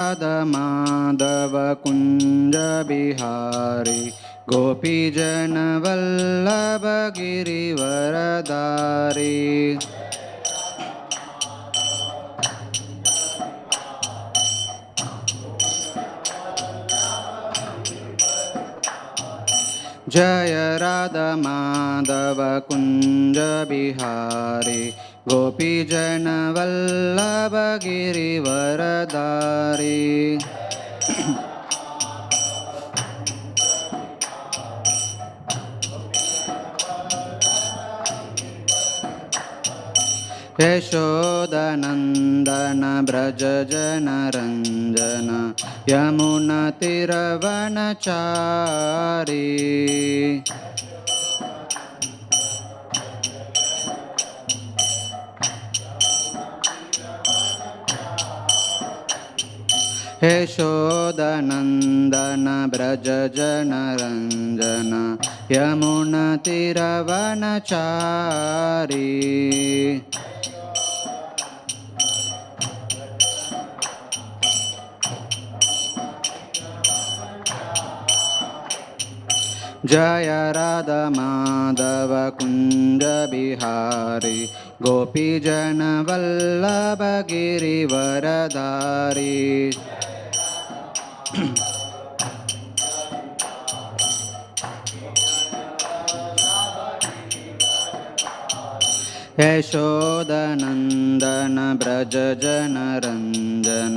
माधव कुंज बिहारी गोपीजन वल्लभ गिरिवरधारी। जय राधा माधव कुंज बिहारी गोपीजन वल्लभ गिरिवरधारी। यशोदनंदन ब्रज जन रंजन यमुना तीरवनचारी। यशोदनंदन ब्रज जन रंजन यमुना तीरवनचारी। जय राधा माधव कुंज बिहारी गोपीजन वल्लभ गिरिवरधारी। यशोदनंदन ब्रज जन रंजन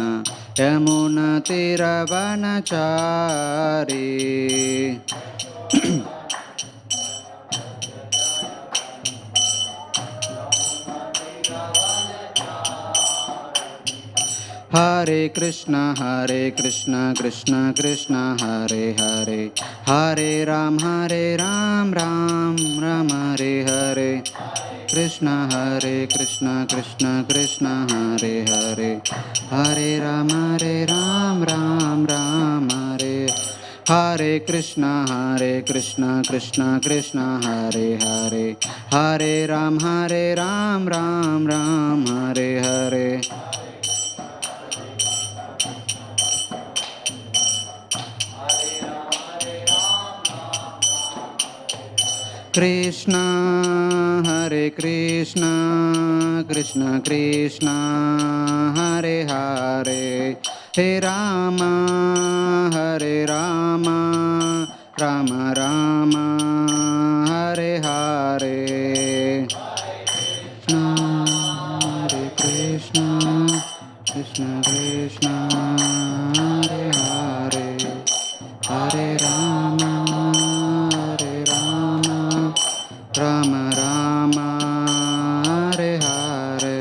यमुना तीरवनचारी। हरे कृष्ण कृष्ण कृष्ण हरे हरे, हरे राम राम राम हरे हरे। कृष्ण कृष्ण कृष्ण हरे हरे, हरे राम राम राम हरे। हरे कृष्ण कृष्ण कृष्ण हरे हरे, हरे राम राम राम हरे हरे। कृष्ण कृष्ण कृष्ण हरे हरे, हे राम राम राम राम हरे हरे। कृष्ण कृष्ण कृष्ण हरे हरे, हरे राम राम राम हरे हरे।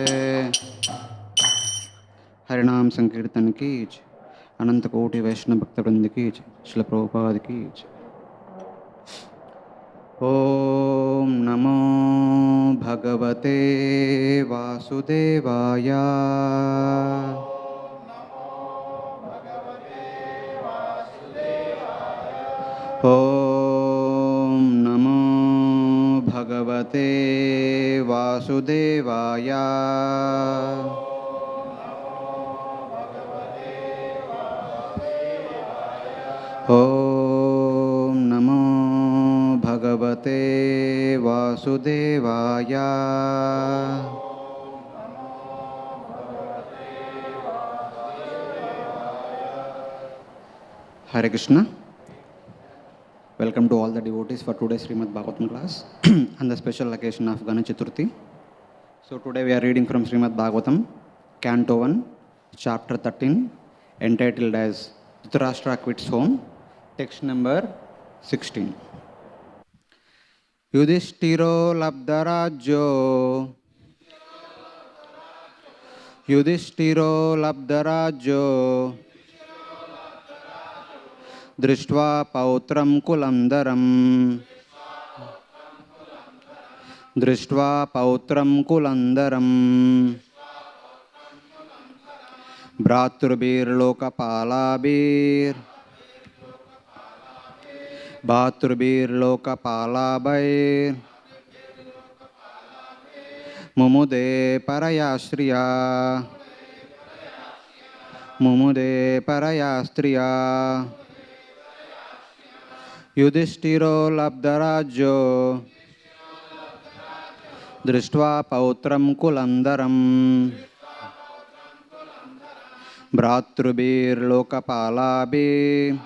हरिनाम संकीर्तन की जय। अनंत कोटि वैष्णव भक्त वृंद की जय। श्रील प्रभुपाद की जय। ओम नमो भगवते वासुदेवाय। ओम नमो भगवते वासुदेवाय। ओम नमो भगवते वासुदेवाय। Hare Krishna. Welcome to all the devotees for today's Srimad Bhagavatam class on the special occasion of Ganesh Chaturthi. So today we are reading from Srimad Bhagavatam, Canto 1, Chapter 13, entitled as Dhritarashtra Quits Home, text number 16. Yudhishthiro labdharajyo, Yudhishthiro labdharajyo, दृष्ट्वा पौत्रं कुलंदरं, दृष्ट्वा पौत्रं कुलंदरं, भ्रातृभिर्लोकपालाभिर् मुमुदे परया श्रिया, मुमुदे परया स्त्रिया युधिष्ठिरो लब्धराज्यो दृष्ट्वा पौत्रं कुलन्दरं भ्रातृभिर्लोकपालाभिः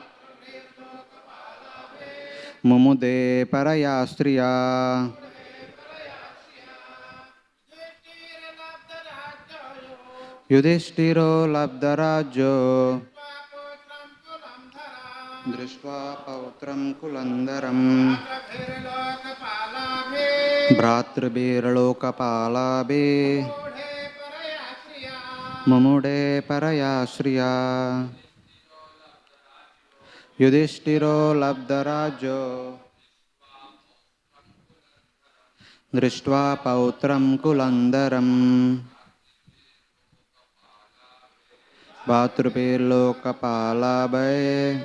मुमुदे परया स्त्रिया युधिष्ठिरो लब्धराज्यो दृष्ट्वा पौत्रं कुलन्दरं भ्रातृभिर्लोकपालाभिः मुमुडे परया श्रिया युधिष्ठिरो लब्धराज्यो दृष्ट्वा पौत्रं कुलन्दरं भ्रातृभिर्लोकपालाभिः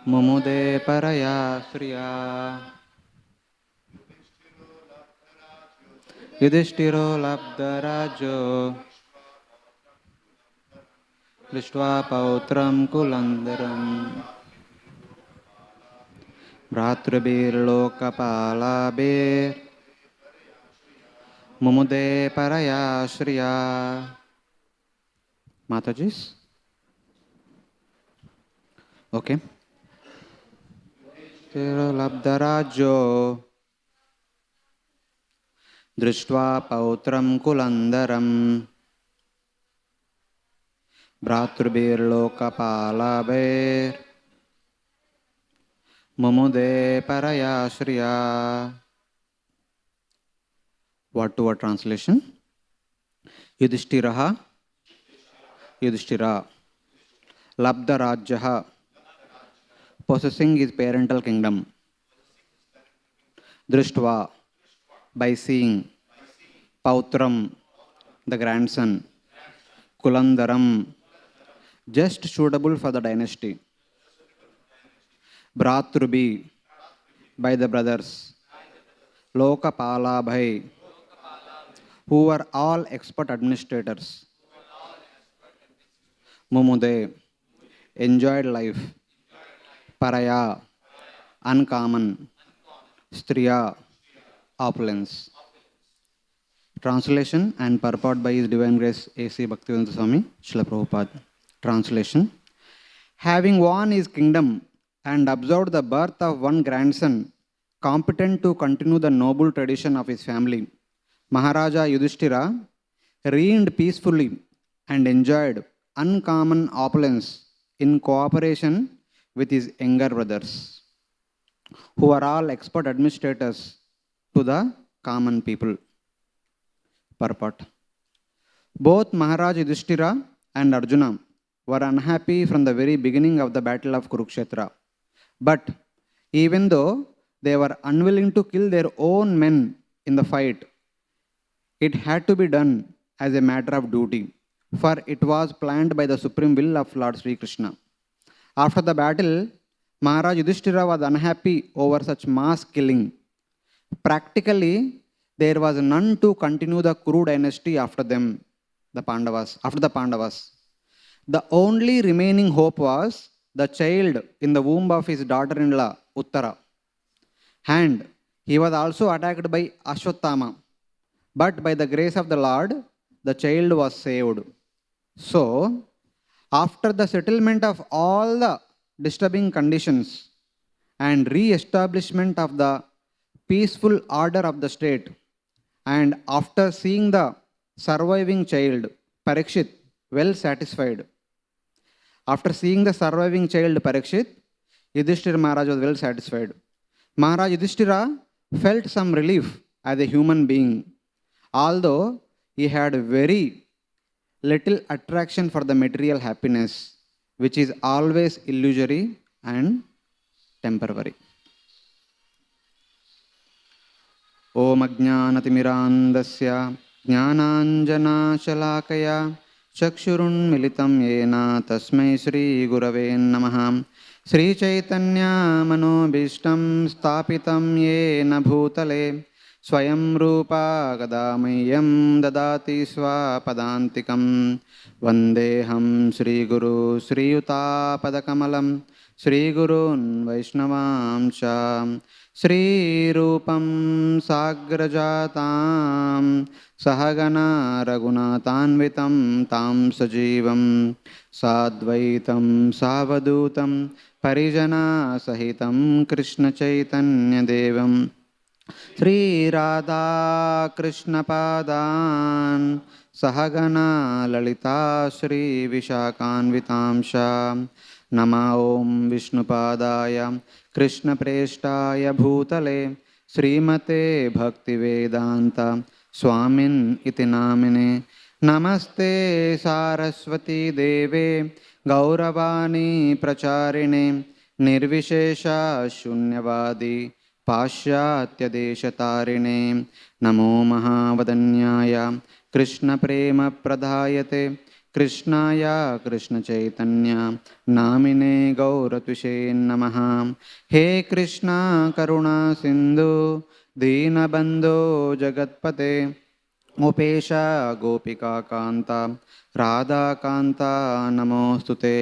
मुमुदे परया श्रिया युधिष्ठिरो लब्धराज्यो दृष्ट्वा पौत्रं कुलन्दरं भ्रातृभिर्लोकपालाभिः मुमुदे परया श्रिया. Mataji's? Okay. Labdharajyo दृष्ट्वा पौत्रं कुलन्दरं भ्रातृभिर्लोकपालाभिः मुमुदे परया Shriya. Word to word translation. Yudhishthira Labdharajyaha, possessing his parental kingdom. Drishtva, by seeing. Pautram, the grandson. Kulandaram, just suitable for the dynasty. Bhratrubhi, by the brothers. Lokapalabhai, who were all expert administrators. Mumude, enjoyed life. Paraya, uncommon. Striya, opulence. Translation and purport by His Divine Grace A.C. Bhaktivedanta Swami Srila Prabhupada. Translation. Having won his kingdom and observed the birth of one grandson competent to continue the noble tradition of his family, Maharaja Yudhishthira reigned peacefully and enjoyed uncommon opulence in cooperation with his younger brothers, who are all expert administrators to the common people. Purport. Both Maharaj Yudhishthira and Arjuna were unhappy from the very beginning of the battle of Kurukshetra. But even though they were unwilling to kill their own men in the fight, it had to be done as a matter of duty, for it was planned by the supreme will of Lord Sri Krishna. After the battle, Maharaj Yudhishthira was unhappy over such mass killing. Practically, there was none to continue the Kuru dynasty after them, after the Pandavas. The only remaining hope was the child in the womb of his daughter-in-law, Uttara. And he was also attacked by Ashwatthama. But by the grace of the Lord, the child was saved. So, after the settlement of all the disturbing conditions and re-establishment of the peaceful order of the state, and after seeing the surviving child, Parikshit, well satisfied. After seeing the surviving child, Parikshit, Yudhishthira Maharaj was well satisfied. Maharaj Yudhishthira felt some relief as a human being, although he had very little attraction for the material happiness, which is always illusory and temporary. Om Ajnanatimirandasya Jnananjanashalakaya Chakshurun Militam Yena Tasmai Shri Gurave Namaha. Sri Chaitanya Manobishtam Stapitam Yena Bhutale स्वयं रूपा कदा मह्यं ददाति स्वपदान्तिकं वन्देऽहं श्रीगुरु श्रीयुतापदकमलं श्रीगुरून् वैष्णवांश्च श्रीरूपं साग्रजातां सहगना रघुनाथान्वितं तां सजीवं साद्वैतं सावधूतं परिजनसहितं कृष्णचैतन्यदेवं श्रीराधा कृष्णपादान् सहगना ललिता श्रीविशाखान्वितांश्च नमः ॐ विष्णुपादाय कृष्णप्रेष्ठाय भूतले श्रीमते भक्तिवेदान्त स्वामिन् इति नामिने नमस्ते सारस्वती देवे गौरवाणी प्रचारिणे निर्विशेष शून्यवादी पाश्चात्यदेशतारिणे नमो महावदन्याय कृष्णप्रेमप्रदायते कृष्णाय कृष्णचैतन्य नामिने गौरतुषे नमः। हे कृष्णा करुणा सिन्धु दीनबन्धो जगत्पते गोपेश गोपिका कान्ता राधाकान्ता नमोऽस्तुते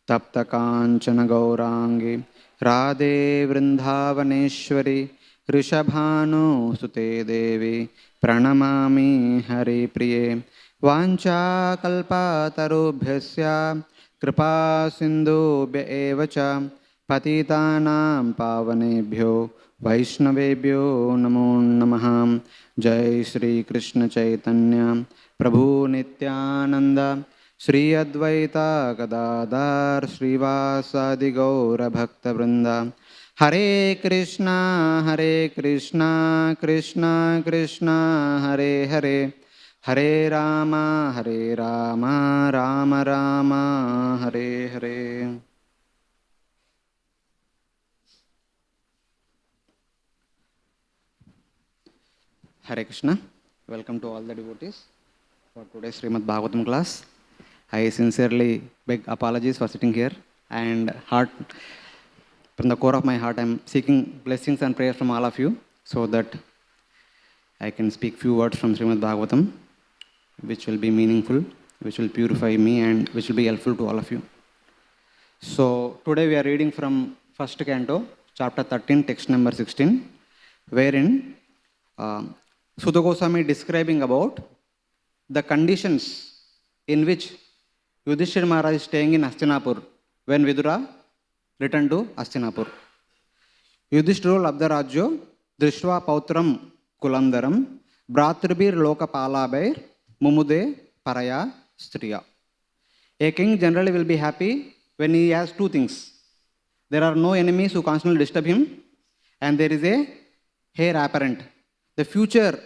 तप्तकाञ्चन गौराङ्गी राधे वृन्दावनेश्वरी ऋषभानुसुते देवी प्रणमामि हरिप्रिये वाञ्छाकल्पतरुभ्यश्च कृपा सिन्धुभ्य एव च पतितानां पावनेभ्यो वैष्णवेभ्यो नमो नमः। जय श्री कृष्ण चैतन्य प्रभु नित्यानंद श्री अद्वैता गदाधर श्रीवासादि गौर भक्तवृंद हरे Krishna Krishna Krishna Hare Hare Hare Ram Ram Ram Hare Hare. Hare Krishna. Welcome to all the devotees for today's Srimad Bhagavatam class. I sincerely beg apologies for sitting here, and from the core of my heart, I am seeking blessings and prayers from all of you so that I can speak few words from Srimad Bhagavatam, which will be meaningful, which will purify me, and which will be helpful to all of you. So today we are reading from first canto, chapter 13, text number 16, wherein Sutta Goswami describing about the conditions in which Yudhishthira Maharaj is staying in Hastinapur when Vidura returned to Hastinapur. Yudhishthiro labdharajyo drishva pautram kulandaram bhratribhir lokapalabair mumude paraya striya. A king generally will be happy when he has two things. There are no enemies who constantly disturb him, and there is a heir apparent, the future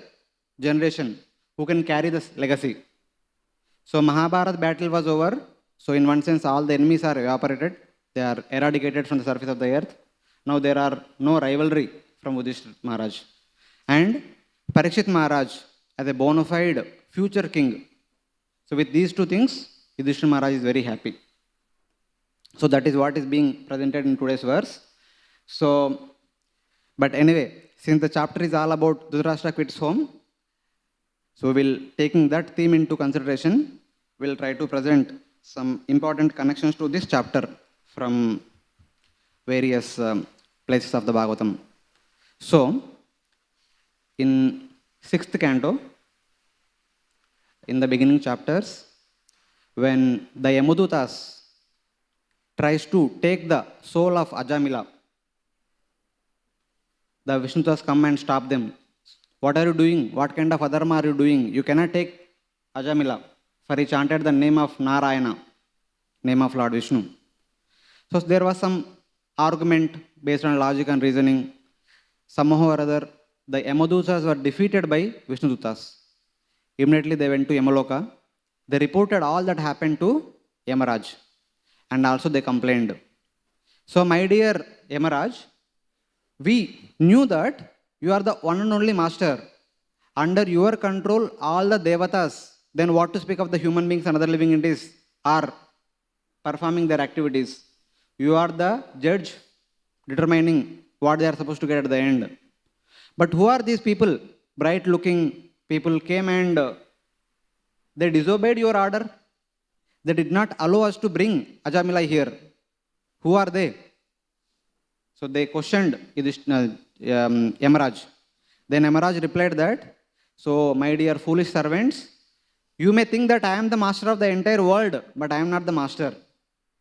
generation who can carry this legacy. So Mahabharata battle was over. So in one sense, all the enemies are evaporated. They are eradicated from the surface of the earth. Now there are no rivalry from Yudhishthira Maharaj. And Parikshit Maharaj as a bona fide future king. So with these two things, Yudhishthira Maharaj is very happy. So that is what is being presented in today's verse. So, but anyway, since the chapter is all about Dhritarashtra quits home, so we'll taking that theme into consideration, we'll try to present some important connections to this chapter from various places of the Bhagavatam. So, in 6th canto, in the beginning chapters, when the Yamadutas tries to take the soul of Ajamila, the Vishnutas come and stop them. What are you doing? What kind of adharma are you doing? You cannot take Ajamila, for he chanted the name of Narayana, name of Lord Vishnu. So there was some argument based on logic and reasoning. Somehow or other, the Yamadutas were defeated by Vishnudutas. Immediately they went to Yamaloka. They reported all that happened to Yamraj, and also they complained. So my dear Yamraj, we knew that you are the one and only master. Under your control, all the devatas, then what to speak of the human beings and other living entities, are performing their activities. You are the judge determining what they are supposed to get at the end. But who are these people? Bright looking people came and they disobeyed your order. They did not allow us to bring Ajamilai here. Who are they? So they questioned Yamraj. Then Yamraj replied that, so my dear foolish servants, you may think that I am the master of the entire world, but I am not the master.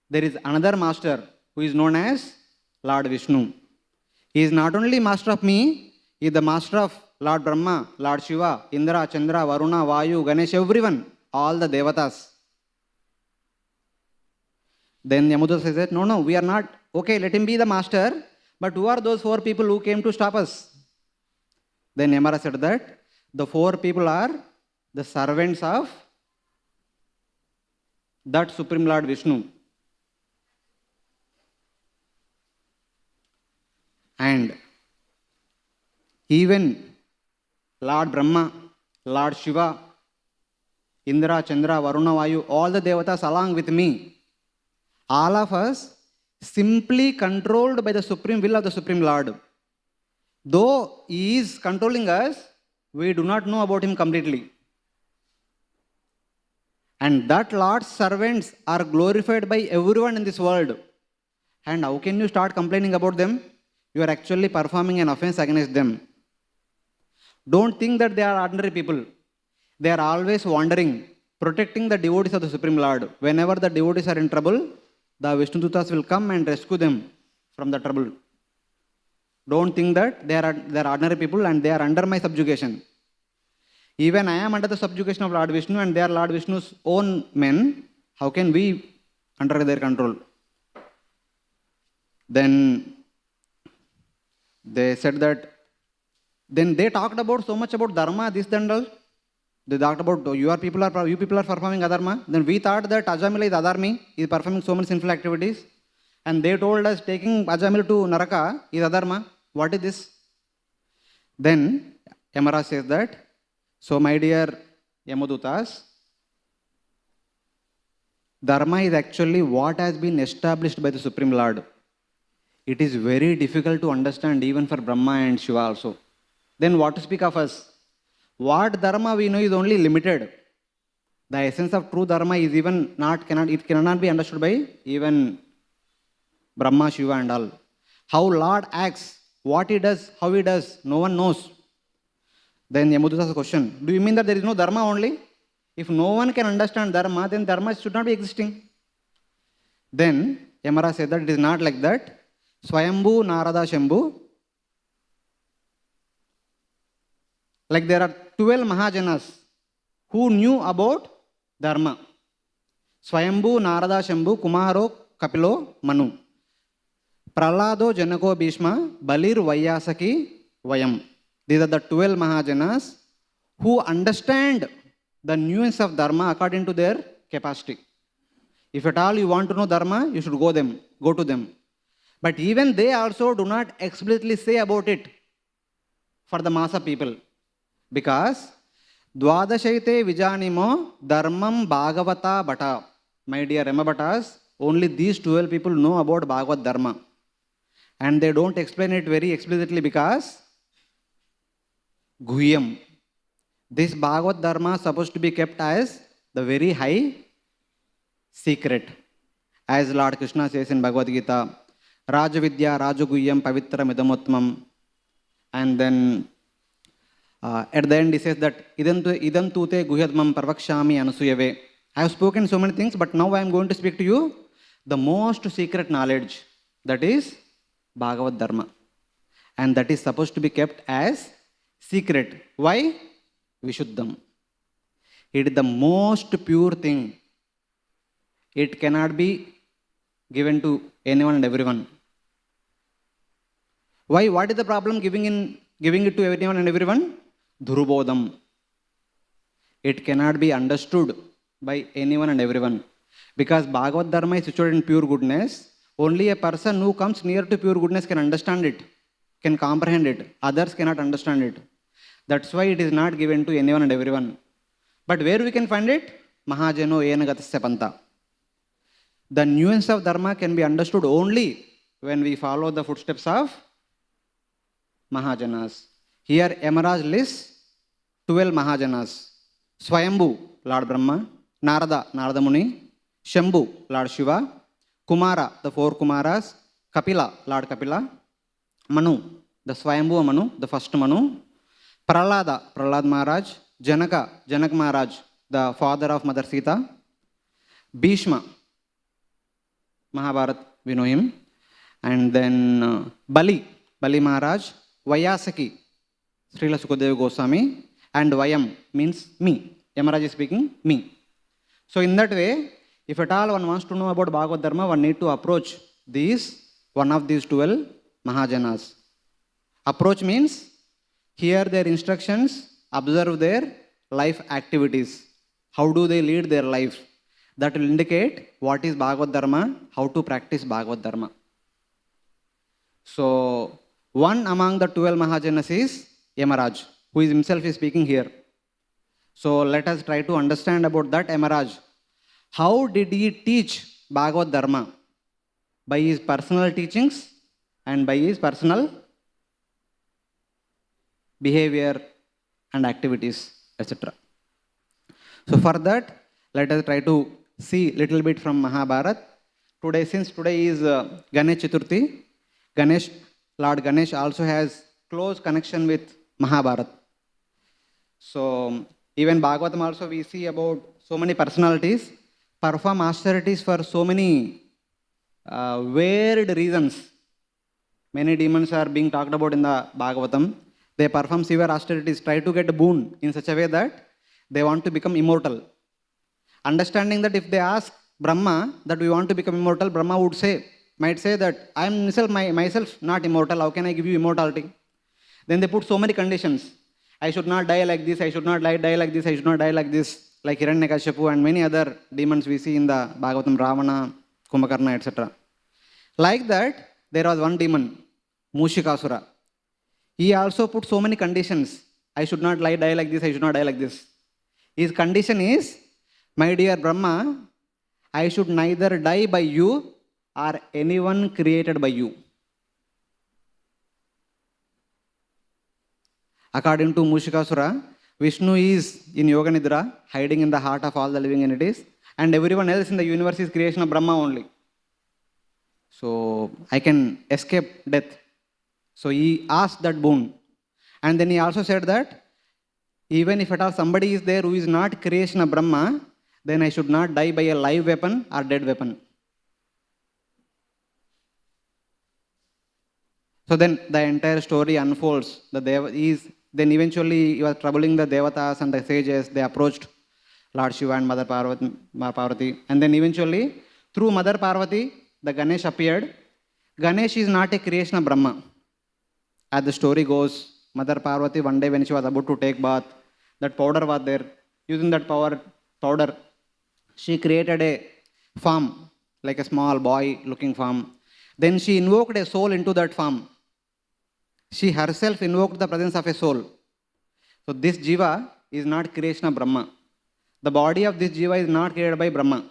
There is another master who is known as Lord Vishnu. He is not only master of me, he is the master of Lord Brahma, Lord Shiva, Indra, Chandra, Varuna, Vayu, Ganesh, everyone, all the devatas. Then Yamuduta says that, no, we are not. Okay, let him be the master, but who are those 4 people who came to stop us? Then Yamara said that the 4 people are the servants of that Supreme Lord Vishnu. And even Lord Brahma, Lord Shiva, Indra, Chandra, Varuna, Vayu, all the devatas along with me, all of us simply controlled by the supreme will of the Supreme Lord. Though he is controlling us, we do not know about him completely. And that Lord's servants are glorified by everyone in this world. And how can you start complaining about them? You are actually performing an offense against them. Don't think that they are ordinary people. They are always wandering, protecting the devotees of the Supreme Lord. Whenever the devotees are in trouble, the Vishnudutas will come and rescue them from the trouble. Don't think that they are ordinary people and they are under my subjugation. Even I am under the subjugation of Lord Vishnu and they are Lord Vishnu's own men. How can we under their control? Then they said that, then they talked about so much about dharma, this and all. They talked about you people are performing adharma. Then we thought that Ajamila is adharmi, he is performing so many sinful activities. And they told us taking Ajamila to Naraka is adharma. What is this? Then Yamraj says that, so my dear Yamadutas, dharma is actually what has been established by the Supreme Lord. It is very difficult to understand even for Brahma and Shiva also. Then what to speak of us? What dharma we know is only limited. The essence of true dharma is it cannot be understood by even Brahma, Shiva and all. How Lord acts, what he does, how he does, no one knows. Then Yamudita has a question. Do you mean that there is no dharma only? If no one can understand dharma, then dharma should not be existing. Then Yamara said that it is not like that. Swayambhu, Narada, Shambhu. Like there are 12 mahajanas who knew about dharma. Swayambhu, Narada, Shambhu, Kumaro, Kapilo, Manu. Pralado, Janako, Bhishma, Balir, Vayasaki, Vayam. These are the 12 mahajanas who understand the nuance of dharma according to their capacity. If at all you want to know dharma, you should go to them. But even they also do not explicitly say about it for the mass of people. Because Dwadashaite Vijanimo Dharmam Bhagavata Bhata. My dear Rama Bhattas, only these 12 people know about Bhagavad Dharma. And they don't explain it very explicitly because Guhyam. This Bhagavad Dharma is supposed to be kept as the very high secret. As Lord Krishna says in Bhagavad Gita, Rajavidya Rajaguhyam Pavitram Idamotmam. And then at the end he says that Idam Tute Guhyadmam Parvakshami Anusuyave. I have spoken so many things, but now I am going to speak to you the most secret knowledge, that is Bhagavad Dharma. And that is supposed to be kept as secret. Why? Vishuddham. It is the most pure thing. It cannot be given to anyone and everyone. Why? What is the problem giving it to anyone and everyone? Dhurubodham. It cannot be understood by anyone and everyone. Because Bhagavad Dharma is situated in pure goodness. Only a person who comes near to pure goodness can understand it, can comprehend it. Others cannot understand it. That's why it is not given to anyone and everyone. But where we can find it? Mahajano ena gatasya panta. The nuance of dharma can be understood only when we follow the footsteps of Mahajanas. Here Yamraj lists 12 mahajanas. Swayambhu, Lord Brahma. Narada, Narada Muni. Shambhu, Lord Shiva. Kumara, the 4 Kumaras. Kapila, Lord Kapila. Manu, the Swayambhu Manu, the first Manu. Prahlada, Prahlad Maharaj. Janaka, Janak Maharaj, the father of Mother Sita. Bhishma, Mahabharat, we know him. And then Bali, Bali Maharaj. Vyasaki, Srila Sukadeva Goswami. And Vayam means me. Yamraj is speaking me. So in that way, if at all one wants to know about Bhagavad Dharma, one need to approach one of these 12 Mahajanas. Approach means hear their instructions, observe their life activities. How do they lead their life? That will indicate what is Bhagavad Dharma, how to practice Bhagavad Dharma. So one among the 12 Mahajanas is Yamraj, who is himself is speaking here. So let us try to understand about that Yamraj. How did he teach Bhagavad Dharma? By his personal teachings and by his personal behavior and activities, etc. So for that, let us try to see little bit from Mahabharata. Today, since today is Ganesh Chaturthi, Lord Ganesh also has close connection with Mahabharata. So even Bhagavatam also we see about so many personalities perform austerities for so many varied reasons. Many demons are being talked about in the Bhagavatam. They perform severe austerities, try to get a boon in such a way that they want to become immortal. Understanding that if they ask Brahma that we want to become immortal, Brahma might say that I am myself not immortal, how can I give you immortality? Then they put so many conditions. I should not die like this, I should not die like this, I should not die like this, like Hiranyakashipu and many other demons we see in the Bhagavatam, Ravana, Kumbhakarna, etc. Like that, there was one demon, Mushikasura. He also put so many conditions. I should not die like this, I should not die like this. His condition is, my dear Brahma, I should neither die by you or anyone created by you. According to Mushikasura, Vishnu is in Yoga Nidra, hiding in the heart of all the living entities, and everyone else in the universe is creation of Brahma only. So I can escape death. So he asked that boon. And then he also said that even if at all somebody is there who is not creation of Brahma, then I should not die by a live weapon or dead weapon. So then the entire story unfolds. Then eventually he was troubling the Devatas and the sages. They approached Lord Shiva and Mother Parvati. And then eventually, through Mother Parvati, the Ganesh appeared. Ganesh is not a creation of Brahma. As the story goes, Mother Parvati, one day when she was about to take bath, that powder was there. Using that powder, she created a form, like a small boy-looking form. Then she invoked a soul into that form. She herself invoked the presence of a soul. So this Jiva is not creation of Brahma. The body of this Jiva is not created by Brahma.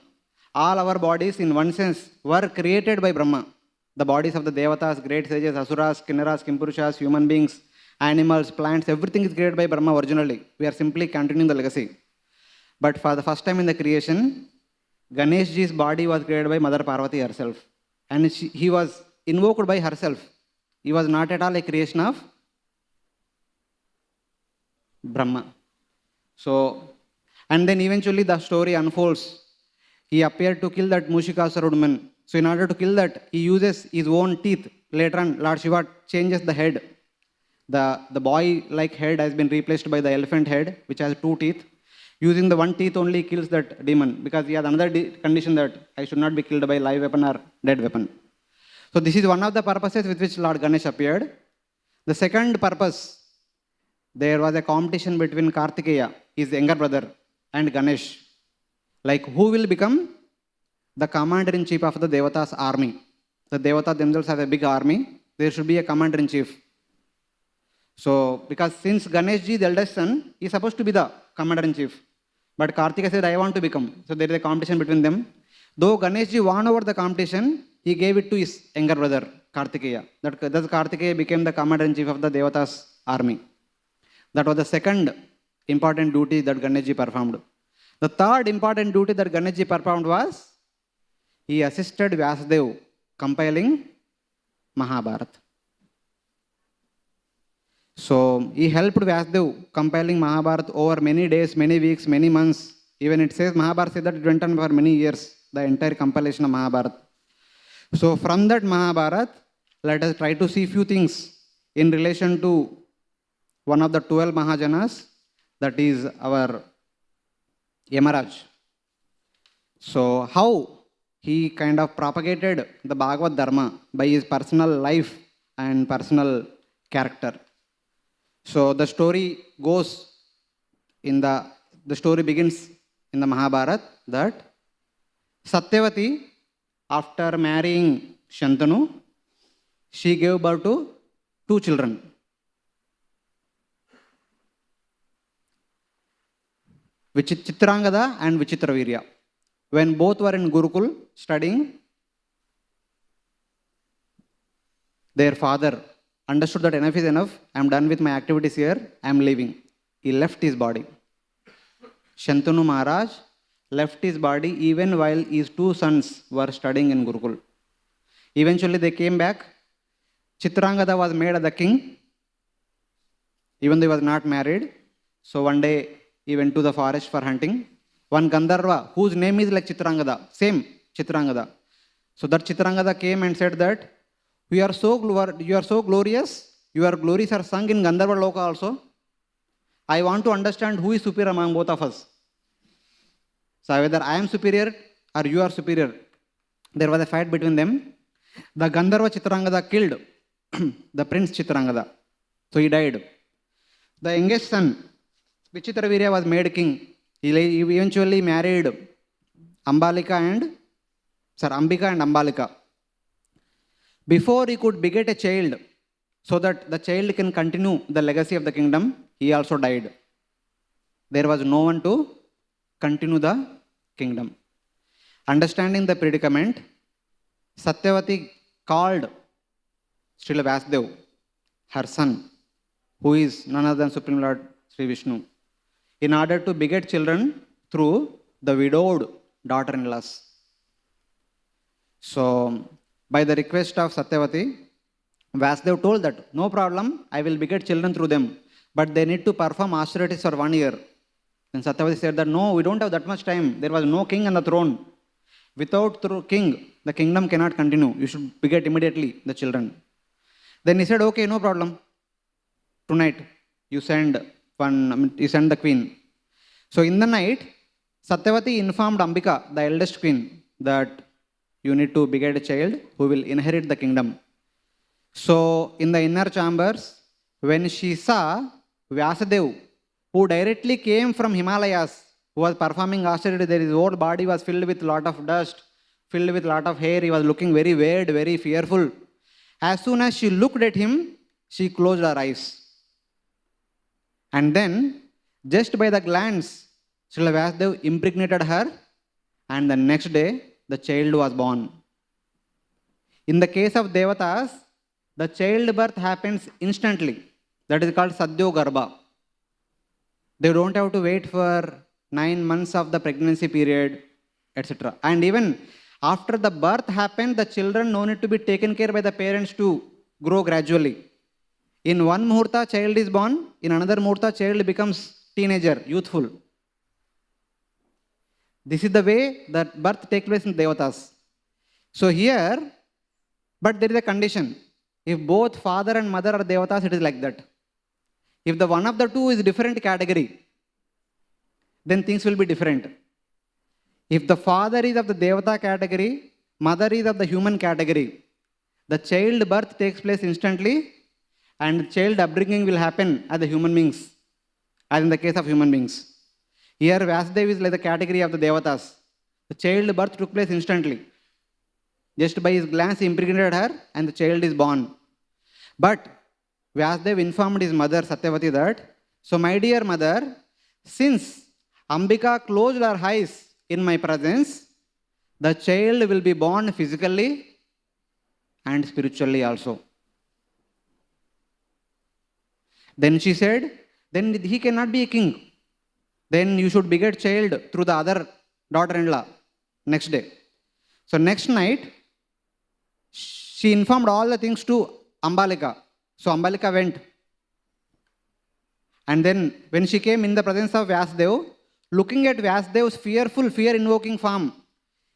All our bodies in one sense were created by Brahma. The bodies of the Devatas, great sages, Asuras, Kinnaras, Kimpurushas, human beings, animals, plants, everything is created by Brahma originally. We are simply continuing the legacy. But for the first time in the creation, Ganeshji's body was created by Mother Parvati herself. And he was invoked by herself. He was not at all a creation of Brahma. So, and then eventually the story unfolds. He appeared to kill that Mushikasura woman. So in order to kill that, he uses his own teeth. Later on, Lord Shiva changes the head. The boy-like head has been replaced by the elephant head, which has 2 teeth. Using the 1 teeth only kills that demon, because he has another condition that I should not be killed by live weapon or dead weapon. So this is one of the purposes with which Lord Ganesh appeared. The second purpose, there was a competition between Kartikeya, his younger brother, and Ganesh. Like who will become the commander-in-chief of the Devatas army. The Devatas themselves have a big army. There should be a commander-in-chief. So, because since Ganeshji, the eldest son, is supposed to be the commander-in-chief. But Kartikeya said, I want to become. So there is a competition between them. Though Ganeshji won over the competition, he gave it to his younger brother, Kartikeya. Thus Kartikeya became the commander-in-chief of the Devatas army. That was the second important duty that Ganesh performed. The third important duty that Ganesh performed was he assisted Vyasadeva compiling Mahabharata. So he helped Vyasadeva compiling Mahabharata over many days, many weeks, many months. Even it says Mahabharata says that it went on for many years, the entire compilation of Mahabharata. So from that Mahabharata, let us try to see few things in relation to one of the 12 Mahajanas, that is our Yamraj. So how he kind of propagated the Bhagavad Dharma by his personal life and personal character. So the story goes in the story begins in the Mahabharata that Satyavati, after marrying Shantanu, she gave birth to 2 children. Chitrangada and Vichitravirya. When both were in Gurukul studying, their father understood that enough is enough, I am done with my activities here, I am leaving. He left his body. Shantanu Maharaj left his body even while his 2 sons were studying in Gurukul. Eventually they came back. Chitrangada was made as the king, even though he was not married. So one day he went to the forest for hunting. One Gandharva, whose name is like Chitrangada, same Chitrangada. So that Chitrangada came and said that, you are so glorious, your glories are sung in Gandharva Loka also. I want to understand who is superior among both of us. So whether I am superior or you are superior. There was a fight between them. The Gandharva Chitrangada killed the prince Chitrangada. So he died. The youngest son, Vichitravirya, was made king. He eventually married Ambika and Ambalika. Before he could beget a child, so that the child can continue the legacy of the kingdom, he also died. There was no one to continue the kingdom. Understanding the predicament, Satyavati called Srila Vyasadeva, her son, who is none other than Supreme Lord Sri Vishnu, in order to beget children through the widowed daughter-in-laws. So, by the request of Satyavati, Vyasadeva told that, no problem, I will beget children through them, but they need to perform austerities for 1 year. And Satyavati said that, no, we don't have that much time. There was no king on the throne. Without king, the kingdom cannot continue. You should beget immediately the children. Then he said, okay, no problem. Tonight, you send the queen. So in the night, Satyavati informed Ambika, the eldest queen, that you need to beget a child who will inherit the kingdom. So in the inner chambers, when she saw Vyasadeva, who directly came from Himalayas, who was performing austerity, his whole body was filled with lot of dust, filled with lot of hair, he was looking very weird, very fearful. As soon as she looked at him, she closed her eyes. And then, just by the glance, Srila Vyasadeva impregnated her, and the next day, the child was born. In the case of Devatas, the childbirth happens instantly. That is called Sadhyo Garbha. They don't have to wait for 9 months of the pregnancy period, etc. And even after the birth happened, the children no need to be taken care by the parents to grow gradually. In one muhurta, child is born. In another muhurta, child becomes teenager, youthful. This is the way that birth takes place in Devatas. So here, but there is a condition. If both father and mother are Devatas, it is like that. If the one of the two is different category, then things will be different. If the father is of the Devata category, mother is of the human category, the child birth takes place instantly and child upbringing will happen as the human beings, as in the case of human beings. Here Vyasadeva is like the category of the Devatas. The child birth took place instantly. Just by his glance he impregnated her and the child is born. But Vyasadeva informed his mother Satyavati that, so my dear mother, since Ambika closed her eyes in my presence, the child will be born physically and spiritually also. Then she said, then he cannot be a king. Then you should beget child through the other daughter-in-law next day. So next night, she informed all the things to Ambalika. So Ambalika went. And then when she came in the presence of Vyasdev, looking at Vyasdev's fearful, fear-invoking form,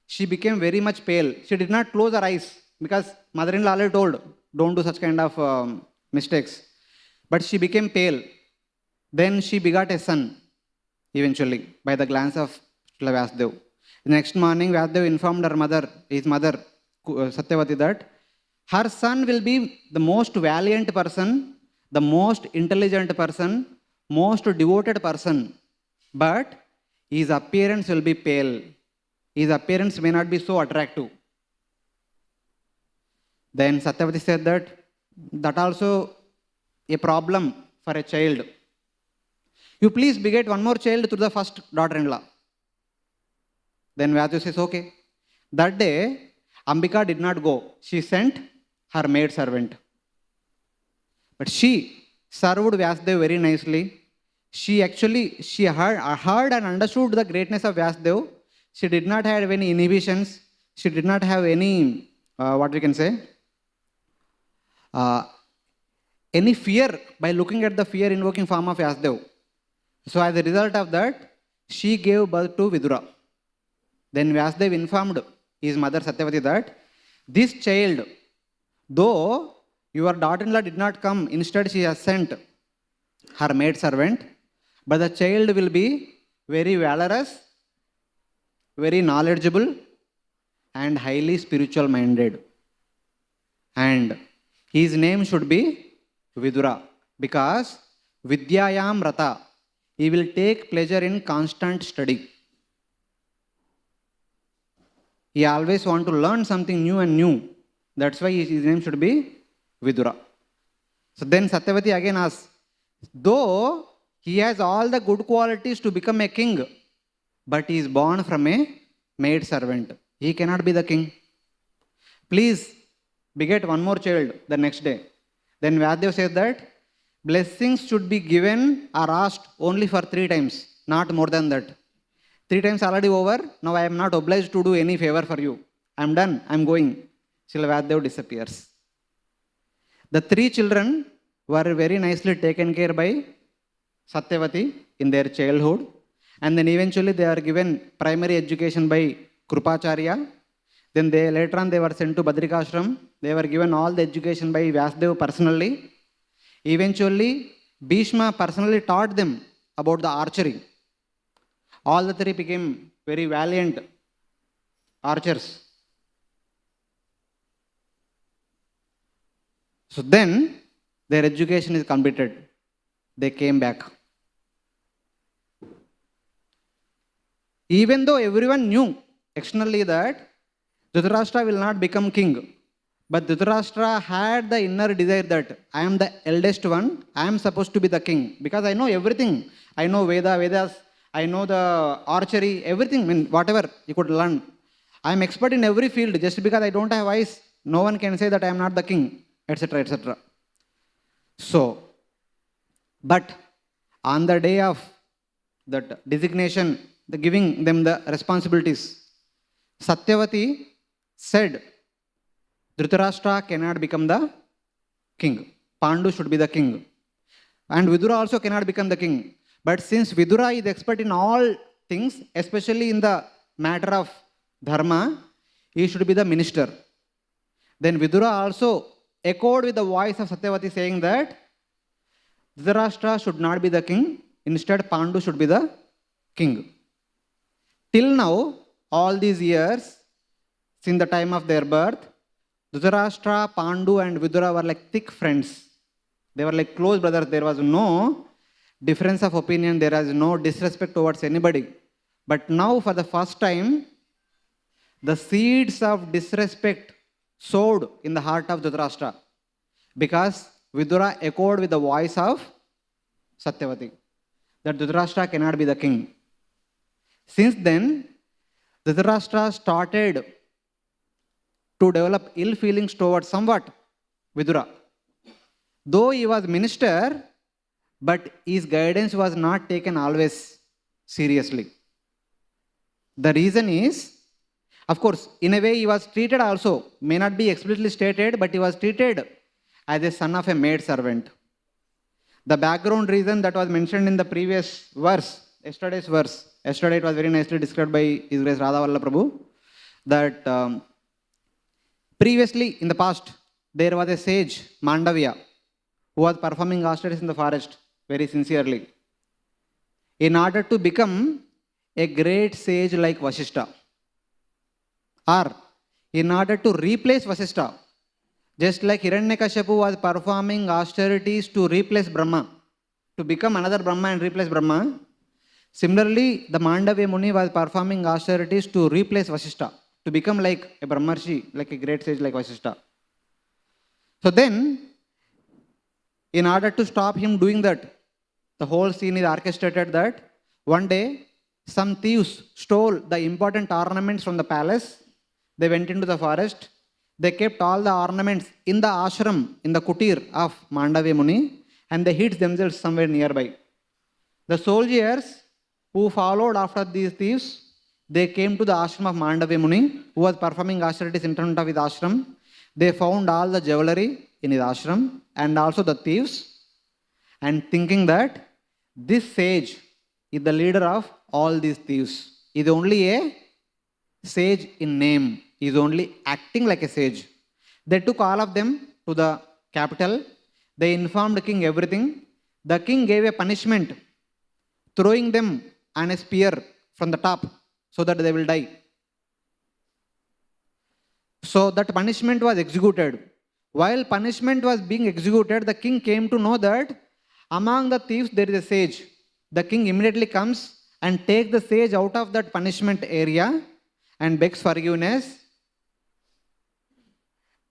she became very much pale. She did not close her eyes because mother-in-law already told, don't do such kind of mistakes. But she became pale. Then she begot a son, eventually, by the glance of Vyasdev. The next morning, Vyasdev informed his mother, Satyavati, that her son will be the most valiant person, the most intelligent person, most devoted person, but his appearance will be pale. His appearance may not be so attractive. Then Satyavati said that also a problem for a child. You please beget one more child through the first daughter-in-law. Then Vyasdev says, okay. That day, Ambika did not go. She sent her maid servant. But she served Vyasdev very nicely. She heard and understood the greatness of Vyasdev. She did not have any inhibitions. She did not have any, any fear by looking at the fear-invoking form of Vyasdev. So as a result of that, she gave birth to Vidura. Then Vyasdev informed his mother Satyavati that this child, though your daughter-in-law did not come, instead she has sent her maid servant, but the child will be very valorous, very knowledgeable, and highly spiritual minded. And his name should be Vidura, because Vidyayam Rata, he will take pleasure in constant study. He always wants to learn something new and new. That's why his name should be Vidura. So then Satyavati again asks, though he has all the good qualities to become a king, but he is born from a maid servant, he cannot be the king. Please beget one more child the next day. Then Vyasdev says that blessings should be given or asked only for 3 times, not more than that. 3 times already over, now I am not obliged to do any favor for you. I am done, I am going. Shri Vyasdev disappears. The 3 children were very nicely taken care by Satyavati in their childhood, and then eventually they are given primary education by Krupacharya. Then later on they were sent to Badrikashram. They were given all the education by Vyasdev personally. Eventually, Bhishma personally taught them about the archery. All the 3 became very valiant archers. So then, their education is completed. They came back. Even though everyone knew externally that Dhritarashtra will not become king, but Dhritarashtra had the inner desire that I am the eldest one, I am supposed to be the king, because I know everything. I know Vedas, I know the archery, everything, whatever you could learn. I am expert in every field. Just because I don't have eyes, no one can say that I am not the king, etc., etc. So, but on the day of that designation, the giving them the responsibilities, Satyavati said, Dhritarashtra cannot become the king. Pandu should be the king. And Vidura also cannot become the king. But since Vidura is expert in all things, especially in the matter of dharma, he should be the minister. Then Vidura also echoed with the voice of Satyavati saying that Dhritarashtra should not be the king, instead Pandu should be the king. Till now, all these years, since the time of their birth, Dhritarashtra, Pandu and Vidura were like thick friends. They were like close brothers. There was no difference of opinion. There was no disrespect towards anybody. But now, for the first time, the seeds of disrespect sowed in the heart of Dhritarashtra, because Vidura echoed with the voice of Satyavati that Dhritarashtra cannot be the king. Since then, Dhritarashtra started to develop ill feelings towards somewhat Vidura. Though he was minister, but his guidance was not taken always seriously. The reason is, of course, in a way he was treated also, may not be explicitly stated, but he was treated as a son of a maid servant. The background reason that was mentioned in the previous verse, yesterday's verse, yesterday it was very nicely described by His Grace Radha Prabhu, that previously in the past there was a sage, Mandavya, who was performing austerities in the forest very sincerely, in order to become a great sage like Vasishtha, or in order to replace Vasishtha. Just like Hiranyakashipu was performing austerities to replace Brahma, to become another Brahma and replace Brahma, similarly the Mandavya Muni was performing austerities to replace Vasishtha, to become like a Brahmarshi, like a great sage like Vasishtha. So then, in order to stop him doing that, the whole scene is orchestrated that one day some thieves stole the important ornaments from the palace. They went into the forest. They kept all the ornaments in the ashram, in the kutir of Mandavya Muni, and they hid themselves somewhere nearby. The soldiers who followed after these thieves, they came to the ashram of Mandavya Muni, who was performing austerities in front of his ashram. They found all the jewelry in his ashram and also the thieves, and thinking that this sage is the leader of all these thieves. He is only a sage in name. He is only acting like a sage. They took all of them to the capital. They informed the king everything. The king gave a punishment, throwing them on a spear from the top so that they will die. So that punishment was executed. While punishment was being executed, the king came to know that among the thieves there is a sage. The king immediately comes and takes the sage out of that punishment area and begs forgiveness.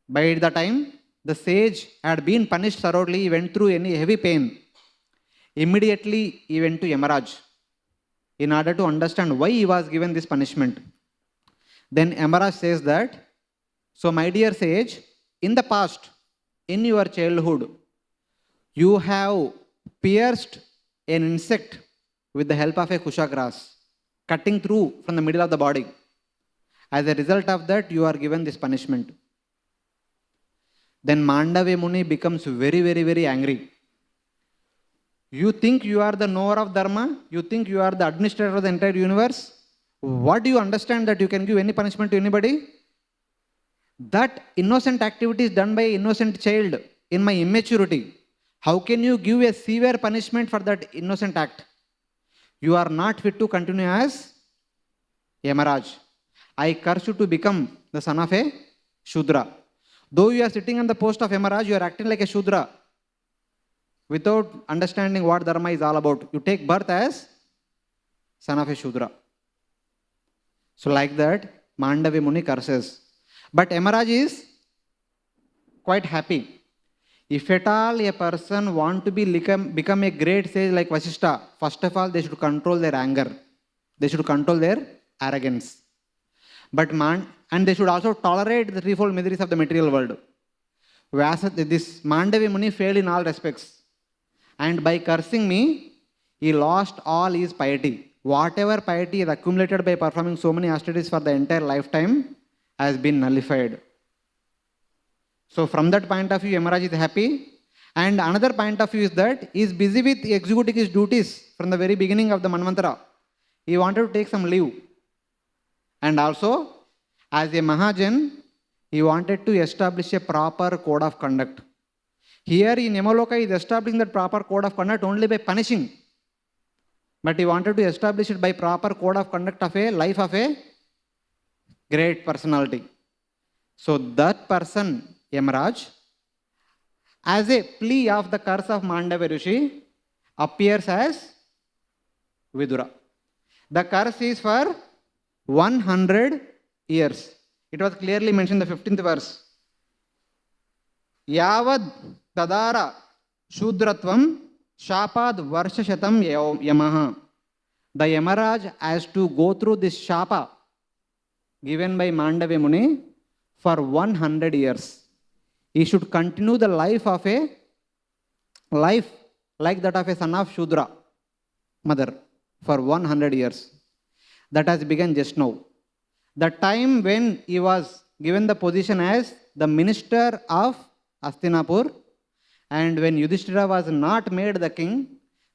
By the time the sage had been punished thoroughly, he went through any heavy pain. Immediately he went to Yamraj in order to understand why he was given this punishment. Then Yamraj says that, so my dear sage, in the past, in your childhood, you have pierced an insect with the help of a kusha grass, cutting through from the middle of the body. As a result of that, you are given this punishment. Then Mandavya Muni becomes very, very, very angry. You think you are the knower of Dharma? You think you are the administrator of the entire universe? What do you understand that you can give any punishment to anybody? That innocent activity is done by an innocent child in my immaturity. How can you give a severe punishment for that innocent act? You are not fit to continue as Yamraj. I curse you to become the son of a Shudra. Though you are sitting on the post of Yamraj, you are acting like a Shudra without understanding what Dharma is all about. You take birth as son of a Shudra. So like that, Mandavya Muni curses. But Yamraj is quite happy. If at all a person want to become a great sage like Vasishtha, first of all they should control their anger. They should control their arrogance. And they should also tolerate the threefold miseries of the material world. This Mandavya Muni failed in all respects. And by cursing me, he lost all his piety. Whatever piety is accumulated by performing so many austerities for the entire lifetime has been nullified. So from that point of view, Yamraj is happy. And another point of view is that he is busy with executing his duties from the very beginning of the Manvantara. He wanted to take some leave. And also, as a mahajan, he wanted to establish a proper code of conduct. Here in Yamaloka, he is establishing that proper code of conduct only by punishing. But he wanted to establish it by proper code of conduct of a life of a great personality. So that person, Yamraj, as a plea of the curse of Mandavya Rishi, appears as Vidura. The curse is for 100 years. It was clearly mentioned in the 15th verse. Yavad tadara shudratvam shapad varshashatam yamaha. The Yamraj has to go through this shapa given by Mandavya Muni for 100 years. He should continue the life like that of a son of Shudra mother for 100 years. That has begun just now. The time when he was given the position as the minister of Hastinapur, and when Yudhishthira was not made the king,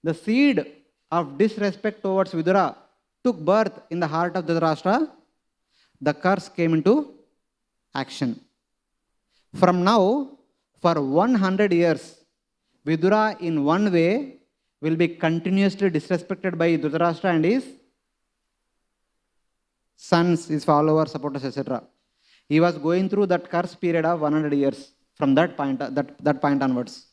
the seed of disrespect towards Vidura took birth in the heart of Dhritarashtra. The curse came into action. From now, for 100 years, Vidura in one way will be continuously disrespected by Dhritarashtra and his sons, his followers, supporters, etc. He was going through that curse period of 100 years from that point onwards.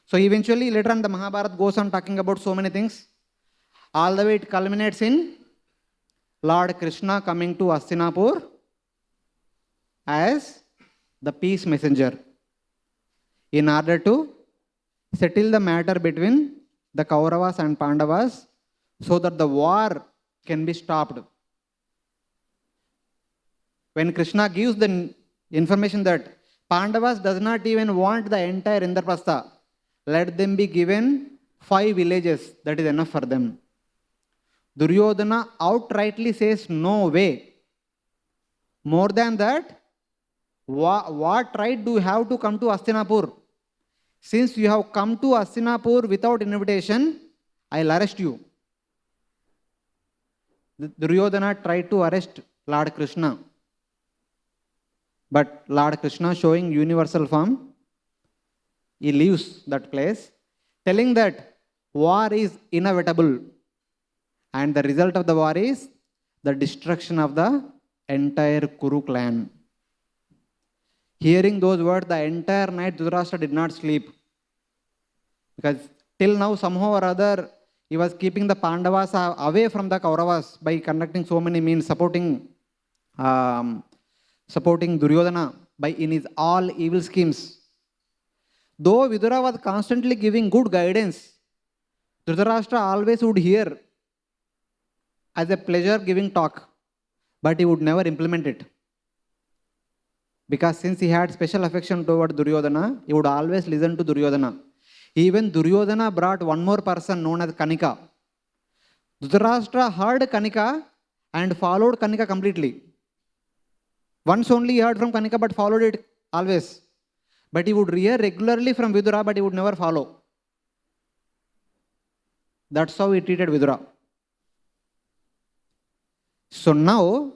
So eventually, later on, the Mahabharata goes on talking about so many things. All the way it culminates in Lord Krishna coming to Hastinapur as the peace messenger in order to settle the matter between the Kauravas and Pandavas so that the war can be stopped. When Krishna gives the information that Pandavas does not even want the entire Indraprastha, let them be given 5 villages, that is enough for them. Duryodhana outrightly says, no way. More than that, what right do you have to come to Hastinapur? Since you have come to Hastinapur without invitation, I'll arrest you. Duryodhana tried to arrest Lord Krishna. But Lord Krishna, showing universal form, he leaves that place, telling that war is inevitable. And the result of the war is the destruction of the entire Kuru clan. Hearing those words, the entire night Dhritarashtra did not sleep. Because till now, somehow or other, he was keeping the Pandavas away from the Kauravas by conducting so many means, supporting Duryodhana in his all evil schemes. Though Vidura was constantly giving good guidance, Dhritarashtra always would hear as a pleasure-giving talk, but he would never implement it. Because since he had special affection toward Duryodhana, he would always listen to Duryodhana. Even Duryodhana brought one more person known as Kanika. Dhritarashtra heard Kanika and followed Kanika completely. Once only he heard from Kanika but followed it always. But he would hear regularly from Vidura but he would never follow. That's how he treated Vidura. So now,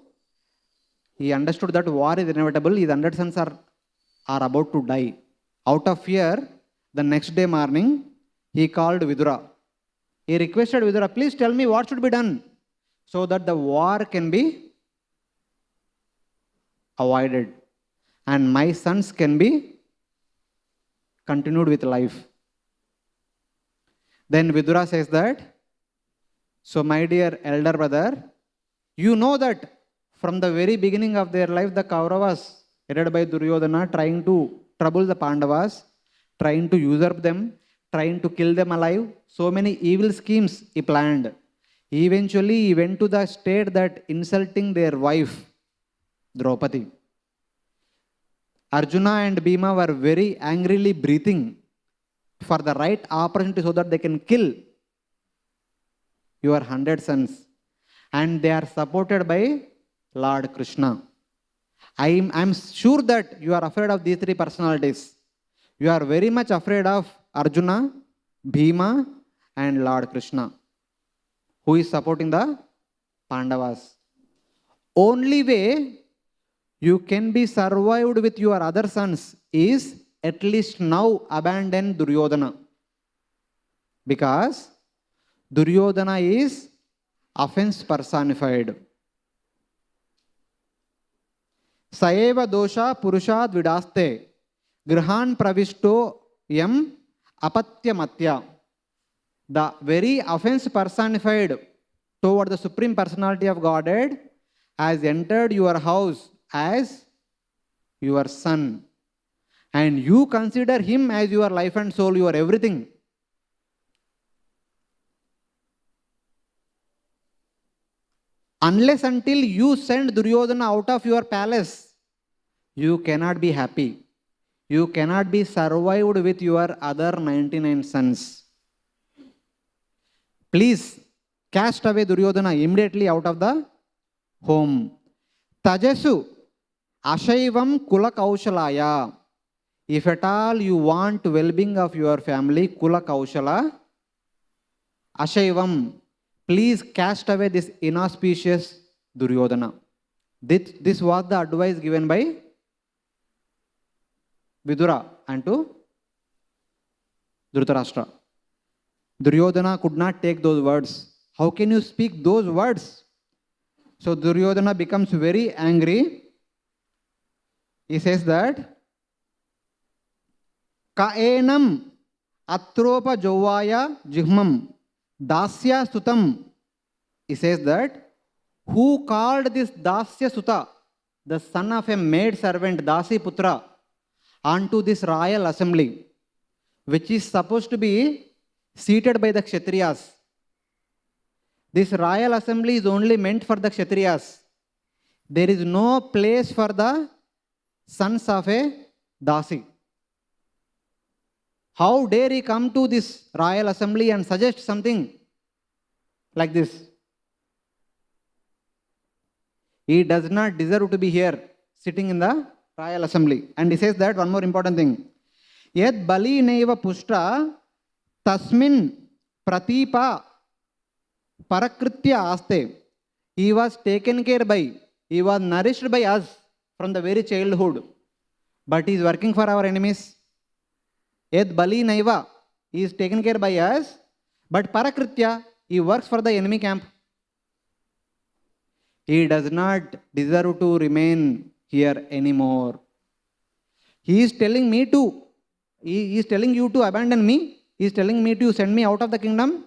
he understood that war is inevitable. His 100 sons are about to die. Out of fear, the next day morning, he called Vidura. He requested Vidura, please tell me what should be done so that the war can be avoided and my sons can be continued with life. Then Vidura says that, so my dear elder brother, you know that from the very beginning of their life, the Kauravas, headed by Duryodhana, trying to trouble the Pandavas, trying to usurp them, trying to kill them alive. So many evil schemes he planned. Eventually, he went to the state that insulting their wife, Draupadi. Arjuna and Bhima were very angrily breathing for the right opportunity so that they can kill your 100 sons. And they are supported by Lord Krishna. I'm sure that you are afraid of these 3 personalities. You are very much afraid of Arjuna, Bhima, and Lord Krishna, who is supporting the Pandavas. Only way you can be survived with your other sons is at least now abandon Duryodhana. Because Duryodhana is offense personified. Saeva dosha purushad vidaste grihan pravishto yam apatya matya. The very offense personified toward the Supreme Personality of Godhead has entered your house as your son. And you consider him as your life and soul, your everything. Unless until you send Duryodhana out of your palace, you cannot be happy. You cannot be survived with your other 99 sons. please cast away Duryodhana immediately out of the home. Tajasu ashaivam kula kaushalaya. If at all you want well-being of your family, kula kaushala, ashaivam, please cast away this inauspicious Duryodhana. This was the advice given by Vidura and to Dhritarashtra. Duryodhana could not take those words. How can you speak those words? So Duryodhana becomes very angry. He says that Kaenam atropa jovaya jihmam dasya sutam. He says that who called this dasya suta, the son of a maid servant, dasi putra, onto this royal assembly, which is supposed to be seated by the Kshatriyas. This royal assembly is only meant for the Kshatriyas. There is no place for the sons of a dasi. How dare he come to this royal assembly and suggest something like this? He does not deserve to be here, sitting in the royal assembly. And he says that one more important thing. Yad bali neva pushta tasmin pratipa parakritya aste. He was taken care by, he was nourished by us from the very childhood. But he is working for our enemies. Yad bali naiva, he is taken care by us, but parakritya, he works for the enemy camp. He does not deserve to remain here anymore. He is telling me to, he is telling you to abandon me. He is telling me to send me out of the kingdom.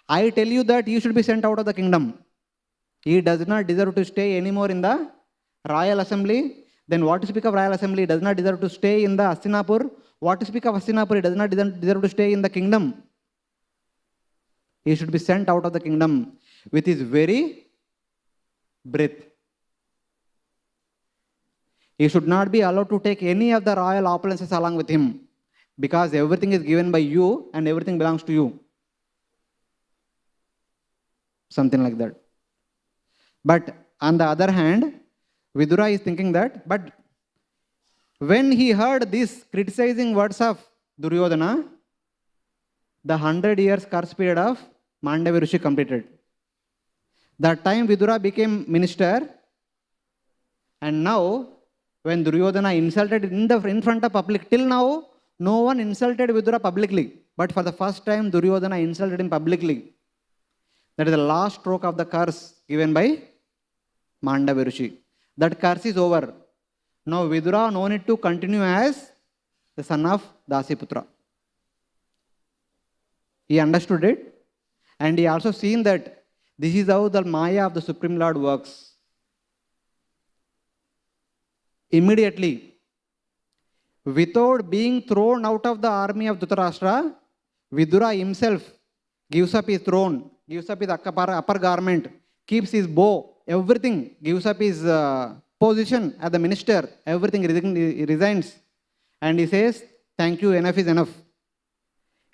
I tell you that you should be sent out of the kingdom. He does not deserve to stay anymore in the royal assembly. Then what to speak of royal assembly? He does not deserve to stay in the Hastinapur. What to speak of Hastinapur? He does not deserve to stay in the kingdom. He should be sent out of the kingdom with his very breath. He should not be allowed to take any of the royal opulences along with him, because everything is given by you and everything belongs to you. Something like that. But on the other hand, Vidura is thinking that, but when he heard these criticizing words of Duryodhana, the 100 years curse period of Mandavi Rishi completed. That time Vidura became minister, and now when Duryodhana insulted in front of public, till now no one insulted Vidura publicly, but for the first time Duryodhana insulted him publicly. That is the last stroke of the curse given by Mandavi Rishi. That curse is over. Now Vidura no need to continue as the son of Dasiputra. He understood it, and he also seen that this is how the Maya of the Supreme Lord works. Immediately, without being thrown out of the army of Dhritarashtra, Vidura himself gives up his throne, gives up his upper garment, keeps his bow, everything, gives up his position as the minister, everything resigns. And he says, thank you, enough is enough.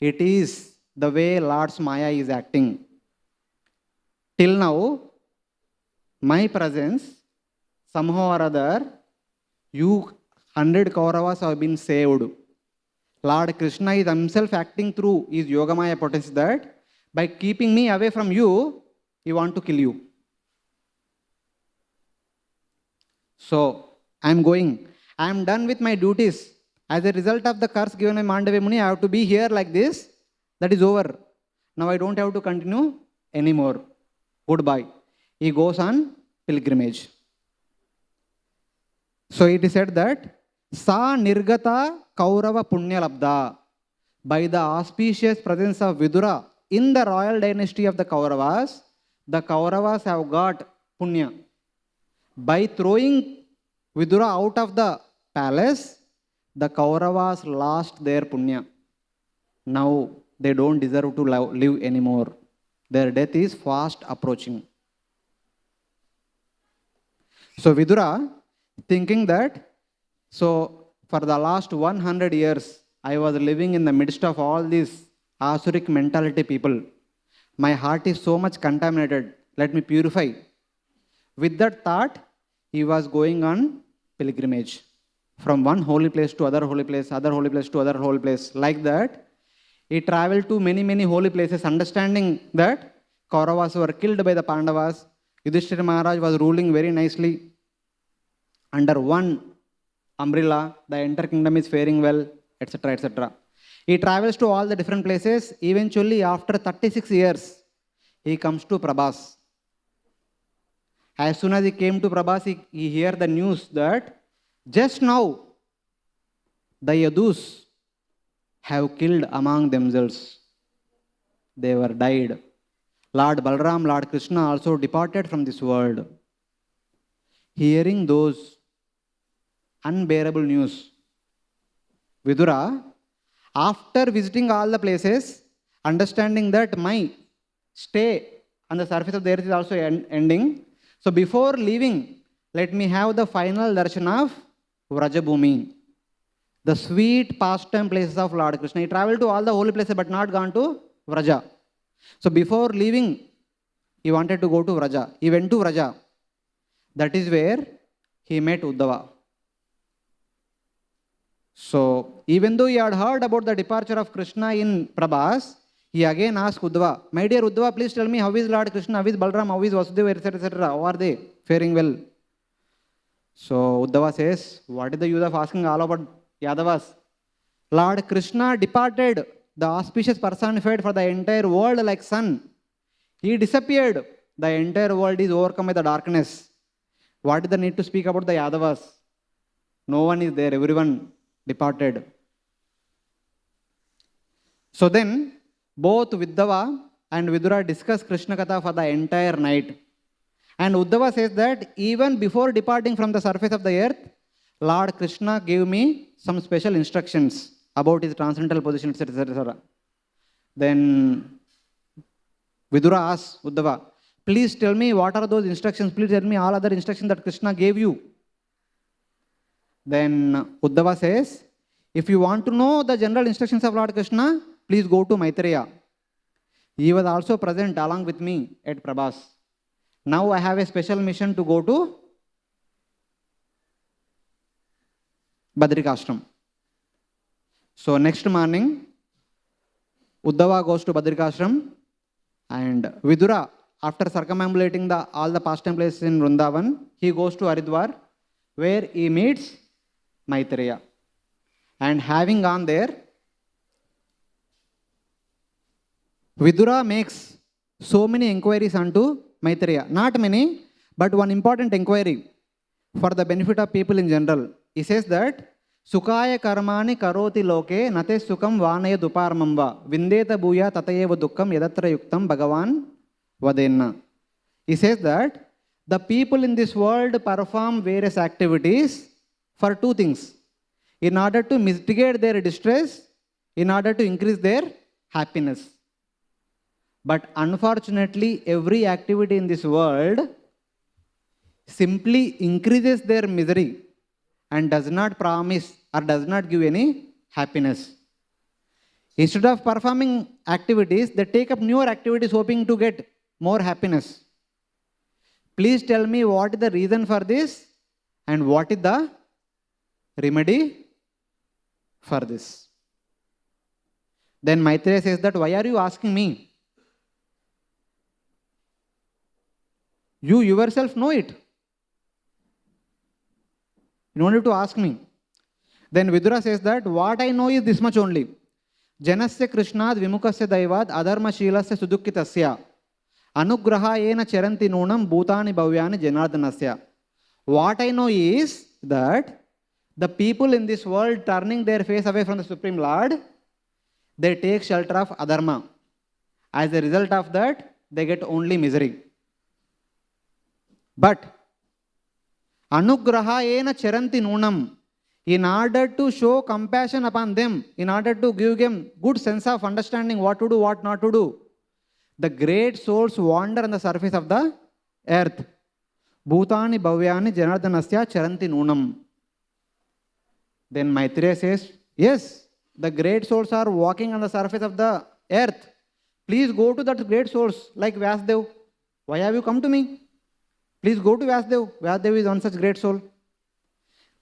It is the way Lord's Maya is acting. Till now, my presence, somehow or other, you 100 Kauravas have been saved. Lord Krishna is himself acting through his Yogamaya potency that by keeping me away from you, he wants to kill you. So, I am going. I am done with my duties. As a result of the curse given by Mandavi Muni, I have to be here like this. That is over. Now I don't have to continue anymore. Goodbye. He goes on pilgrimage. So it is said that Sa Nirgata Kaurava Punya Labda. By the auspicious presence of Vidura in the royal dynasty of the Kauravas have got Punya. By throwing Vidura out of the palace, the Kauravas lost their Punya. Now they don't deserve to live anymore. Their death is fast approaching. So Vidura, thinking that, so for the last 100 years, I was living in the midst of all these Asuric mentality people. My heart is so much contaminated. Let me purify. With that thought, he was going on pilgrimage from one holy place to other holy place, other holy place to other holy place. Like that, he traveled to many, many holy places, understanding that Kauravas were killed by the Pandavas. Yudhishthira Maharaj was ruling very nicely under one umbrella. The entire kingdom is faring well, etc., etc. He travels to all the different places. Eventually, after 36 years, he comes to Prabhas. As soon as he came to Prabhas, he heard the news that just now the Yadus have killed among themselves. They were died. Lord Balram, Lord Krishna also departed from this world. Hearing those unbearable news, Vidura, after visiting all the places, understanding that my stay on the surface of the earth is also ending, so before leaving, let me have the final darshan of Vrajabhumi, the sweet pastime places of Lord Krishna. He traveled to all the holy places but not gone to Vraja. So before leaving, he wanted to go to Vraja. He went to Vraja. That is where he met Uddhava. So even though he had heard about the departure of Krishna in Prabhas, he again asked Uddhava, my dear Uddhava, please tell me, how is Lord Krishna, how is Balram, how is Vasudeva, etc., etc. How are they faring well? So Uddhava says, what is the use of asking all about Yadavas? Lord Krishna departed, the auspicious personified for the entire world like sun. He disappeared. The entire world is overcome by the darkness. What is the need to speak about the Yadavas? No one is there. Everyone departed. So then, both Uddhava and Vidura discuss Krishna Katha for the entire night. And Uddhava says that even before departing from the surface of the earth, Lord Krishna gave me some special instructions about his transcendental position, etc., etc. Then Vidura asks Uddhava, please tell me what are those instructions, please tell me all other instructions that Krishna gave you. Then Uddhava says, if you want to know the general instructions of Lord Krishna, please go to Maitreya. He was also present along with me at Prabhas. Now I have a special mission to go to Badrikashram. So next morning, Uddhava goes to Badrikashram, and Vidura, after circumambulating all the pastime places in Vrindavan, he goes to Haridwar, where he meets Maitreya. And having gone there, Vidura makes so many inquiries unto Maitreya. Not many, but one important inquiry for the benefit of people in general. He says that, Sukaya karmani karoti loke nate sukam vanaya duparmamba vindeta bhuya tatayeva dukkam yadatra yuktam bhagavan vadenna. He says that the people in this world perform various activities for two things. In order to mitigate their distress, in order to increase their happiness. But unfortunately, every activity in this world simply increases their misery and does not promise or does not give any happiness. Instead of performing activities, they take up newer activities hoping to get more happiness. Please tell me what is the reason for this and what is the remedy for this. Then Maitreya says that, why are you asking me? You yourself know it. You don't have to ask me. Then Vidura says that, what I know is this much only. Janasya Krishnad Vimukasya Daivad Adharma Shilasya Sudukkitasya Anugraha Yena Charanti Nunam Bhutani Bhavyani Janardhanasya. What I know is that the people in this world turning their face away from the Supreme Lord, they take shelter of adharma. As a result of that, they get only misery. But Anugrahayena charanti nunam, in order to show compassion upon them, in order to give them good sense of understanding what to do, what not to do, the great souls wander on the surface of the earth. Bhutani bhavyani janardhanasya charanti nunam. Then Maitreya says, yes, the great souls are walking on the surface of the earth, Please go to that great source like Vyasdev. Why have you come to me? Please go to Vyasdev. Vyasdev is one such great soul.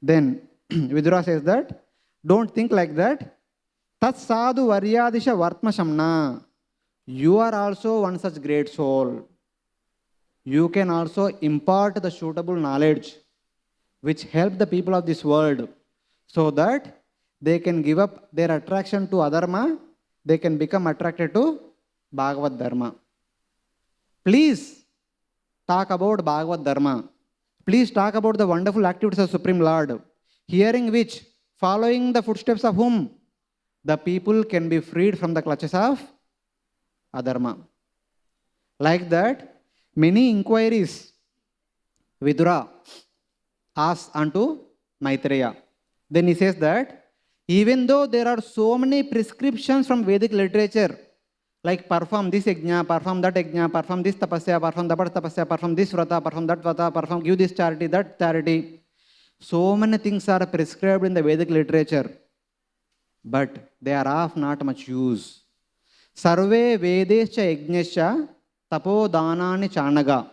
Then Vidura says that, don't think like that. Tat sadhu varyadisha vartma shamna. You are also one such great soul. You can also impart the suitable knowledge which help the people of this world so that they can give up their attraction to adharma, they can become attracted to Bhagavad Dharma. Please talk about Bhagavad Dharma. Please talk about the wonderful activities of Supreme Lord, hearing which, following the footsteps of whom, the people can be freed from the clutches of adharma. Like that, many inquiries Vidura asks unto Maitreya. Then he says that even though there are so many prescriptions from Vedic literature, like perform this yajna, perform that yajna, perform this tapasya, perform that tapasya, perform this vrata, perform that vrata, perform, give this charity, that charity. So many things are prescribed in the Vedic literature, but they are of not much use. Sarve vedescha yajnescha tapo danani chanaga.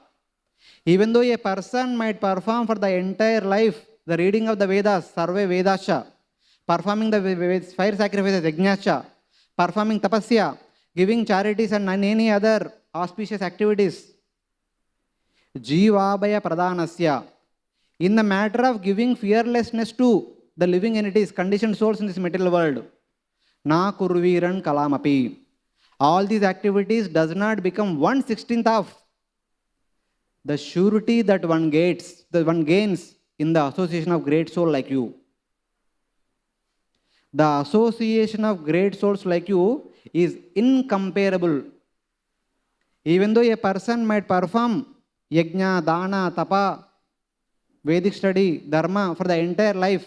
Even though a person might perform for the entire life the reading of the Vedas, sarve vedascha, performing the fire sacrifices, yajnascha, performing tapasya, giving charities and any other auspicious activities. Jivabhaya pradhanasya. In the matter of giving fearlessness to the living entities, conditioned souls in this material world, na kurviran kalamapi. All these activities does not become 1/16th of the surety that one gains in the association of great soul like you. The association of great souls like you is incomparable. Even though a person might perform yajna, dana, tapa, Vedic study, dharma for the entire life,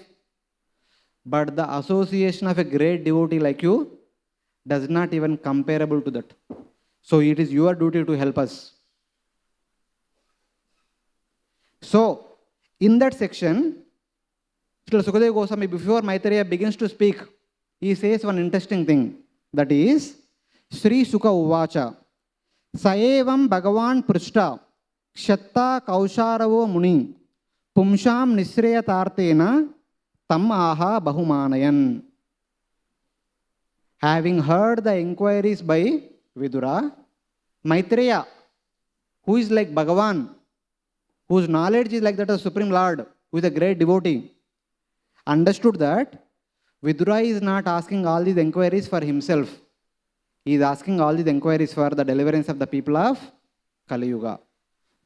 but the association of a great devotee like you does not even comparable to that. So it is your duty to help us. So, in that section, Srila Sukadeva Goswami, before Maitreya begins to speak, he says one interesting thing. That is, Sri Sukha Uvacha, Saevam Bhagavan Prishta, Kshatta Kausharavo Muni, Pumsham Nisreya Tartena, Tam Aha Bahumanayan. Having heard the inquiries by Vidura, Maitreya, who is like Bhagavan, whose knowledge is like that of Supreme Lord, who is a great devotee, understood that Vidura is not asking all these inquiries for himself. He is asking all these inquiries for the deliverance of the people of Kali Yuga.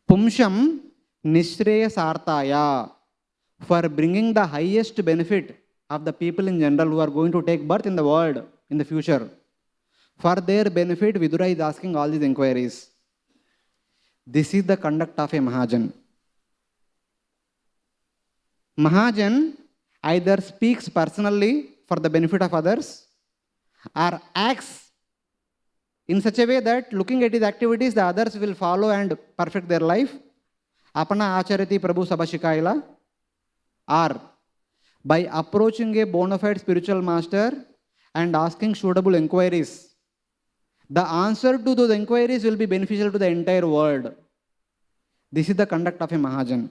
Pumsham Nishreya Sartaya, for bringing the highest benefit of the people in general who are going to take birth in the world in the future. For their benefit, Vidura is asking all these inquiries. This is the conduct of a mahajan. Mahajan either speaks personally for the benefit of others or acts in such a way that looking at his activities, the others will follow and perfect their life. Apana acharati Prabhu Sabashikaila. Or by approaching a bona fide spiritual master and asking suitable inquiries, the answer to those inquiries will be beneficial to the entire world. This is the conduct of a mahajan.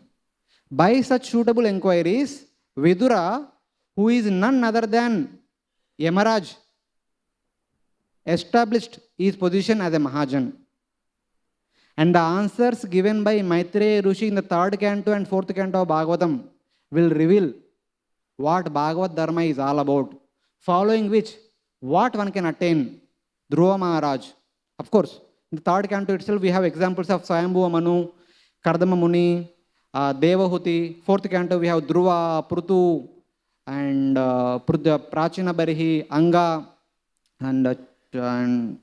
By such suitable inquiries, Vidura, who is none other than Yamraj, established his position as a mahajan. And the answers given by Maitreya Rishi in the 3rd canto and 4th canto of Bhagavatam will reveal what Bhagavad Dharma is all about, following which what one can attain. Dhruva Maharaj. Of course, in the 3rd canto itself we have examples of Swayambhuva Manu, Kardama Muni, Devahuti. 4th canto we have Dhruva, Prutu, and Prachina Barihi, Anga, and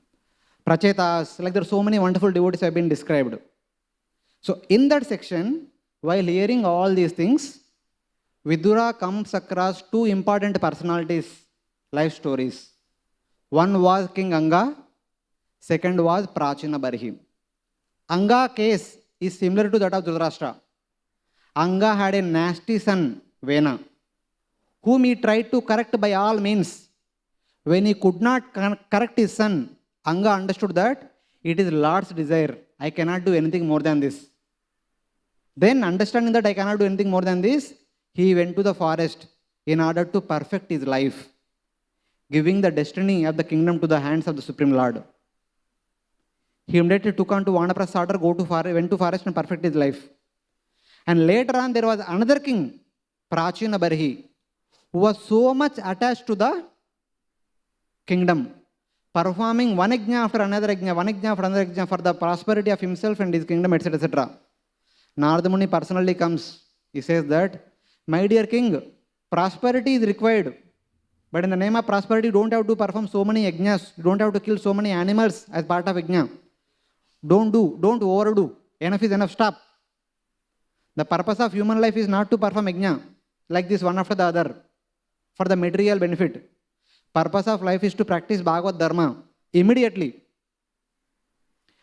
Prachetas. Like there are so many wonderful devotees have been described. So in that section, while hearing all these things, Vidura comes across 2 important personalities' life stories. One was King Anga, second was Prachina Barihi. Anga case is similar to that of Dhritarashtra. Anga had a nasty son, Vena, whom he tried to correct by all means. When he could not correct his son, Anga understood that it is Lord's desire. I cannot do anything more than this. Then, understanding that I cannot do anything more than this, he went to the forest in order to perfect his life, giving the destiny of the kingdom to the hands of the Supreme Lord. He immediately took on to Vanaprastha order, went to forest and perfect his life. And later on, there was another king, Prachina Barhi, who was so much attached to the kingdom, performing one yajna after another yajna, one yajna after another yajna for the prosperity of himself and his kingdom, etc., etc. Narada Muni personally comes. He says that, my dear king, prosperity is required. But in the name of prosperity, you don't have to perform so many yajnas. You don't have to kill so many animals as part of yajna. Don't overdo. Enough is enough, stop. The purpose of human life is not to perform yajna like this one after the other for the material benefit. Purpose of life is to practice Bhagavad Dharma immediately.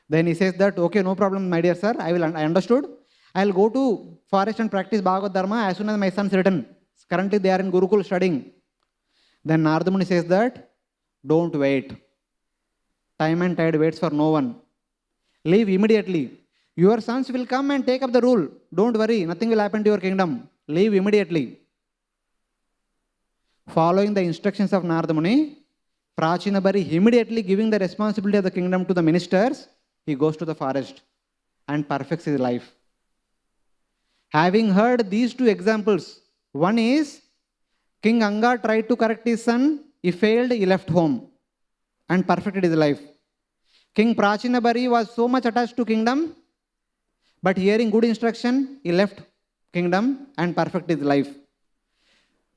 Then he says that, okay, no problem, my dear sir, I understood. I will go to forest and practice Bhagavad Dharma as soon as my sons return. Currently they are in Gurukul studying. Then Narada Muni says that, don't wait. Time and tide waits for no one. Leave immediately. Your sons will come and take up the rule. Don't worry, nothing will happen to your kingdom. Leave immediately. Following the instructions of Narada Muni, Prachina Barhi immediately giving the responsibility of the kingdom to the ministers, he goes to the forest and perfects his life. Having heard these two examples, one is King Anga tried to correct his son, he failed, he left home and perfected his life. King Prachina Barhi was so much attached to kingdom, but hearing good instruction, he left kingdom and perfected his life.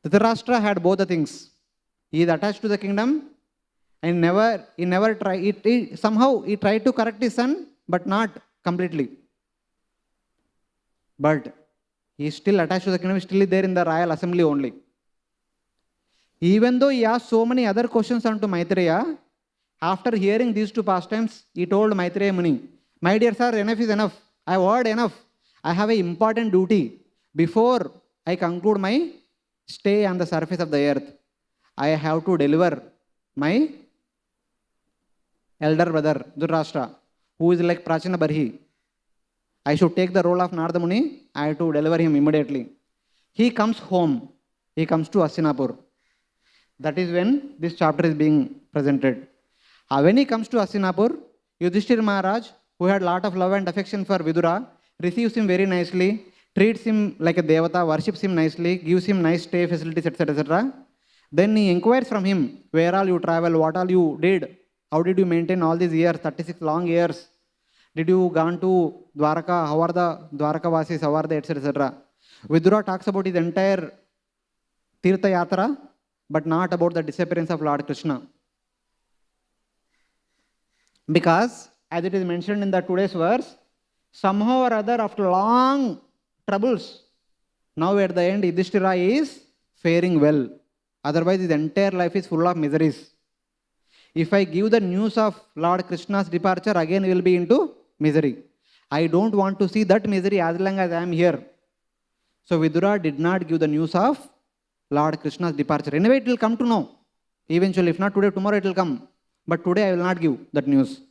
Dhritarashtra had both the things. He is attached to the kingdom and somehow he tried to correct his son, but not completely. But he is still attached to the kingdom, still there in the royal assembly only. Even though he asked so many other questions unto Maitreya, after hearing these two pastimes, he told Maitreya Muni, my dear sir, enough is enough. I have heard enough. I have an important duty. Before I conclude my stay on the surface of the earth, I have to deliver my elder brother, Dhritarashtra, who is like Prachina Barhi. I should take the role of Narada Muni. I have to deliver him immediately. He comes home. He comes to Hastinapur. That is when this chapter is being presented. When he comes to Hastinapur, Yudhishthira Maharaj, who had a lot of love and affection for Vidura, receives him very nicely, treats him like a devata, worships him nicely, gives him nice stay facilities, etc., etc. Then he inquires from him, where all you travel, what all you did, how did you maintain all these years, 36 long years, did you gone to Dwaraka, how are the Dwaraka Vasis, how are they, etc., etc. Vidura talks about his entire Tirtha Yatra, but not about the disappearance of Lord Krishna. Because, as it is mentioned in the today's verse, somehow or other, after long troubles, now at the end, Yudhishthira is faring well. Otherwise, his entire life is full of miseries. If I give the news of Lord Krishna's departure, again we will be into misery. I don't want to see that misery as long as I am here. So Vidura did not give the news of Lord Krishna's departure. Anyway, it will come to know. Eventually, if not today, tomorrow it will come. But today I will not give that news.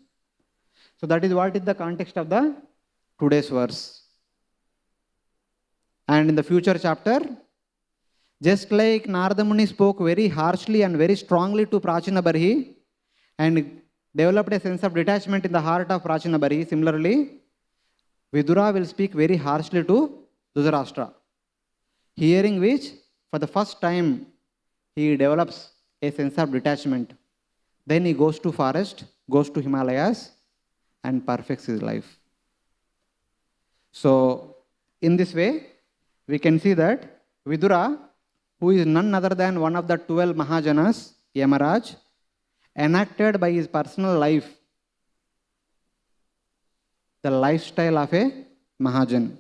So that is what is the context of the today's verse. And in the future chapter, just like Narada Muni spoke very harshly and very strongly to Prachina Barhi and developed a sense of detachment in the heart of Prachina Barhi, similarly, Vidura will speak very harshly to Dhritarashtra. Hearing which, for the first time, he develops a sense of detachment. Then he goes to forest, goes to Himalayas, and perfects his life. So, in this way, we can see that Vidura, who is none other than one of the 12 mahajanas, Yamraj, enacted by his personal life the lifestyle of a mahajan,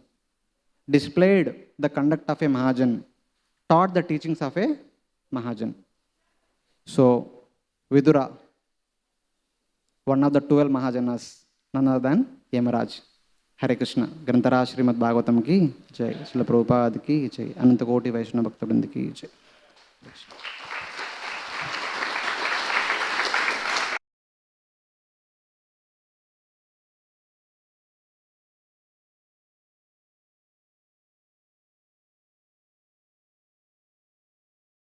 displayed the conduct of a mahajan, taught the teachings of a mahajan. So, Vidura, one of the 12 mahajanas, none other than Yamraj. Hare Krishna. Grantara Srimad Bhagavatam ki jai. Srila Prabhupada ki jai. Ananta Koti Vaishnava Bhakta Vrinda ki jai.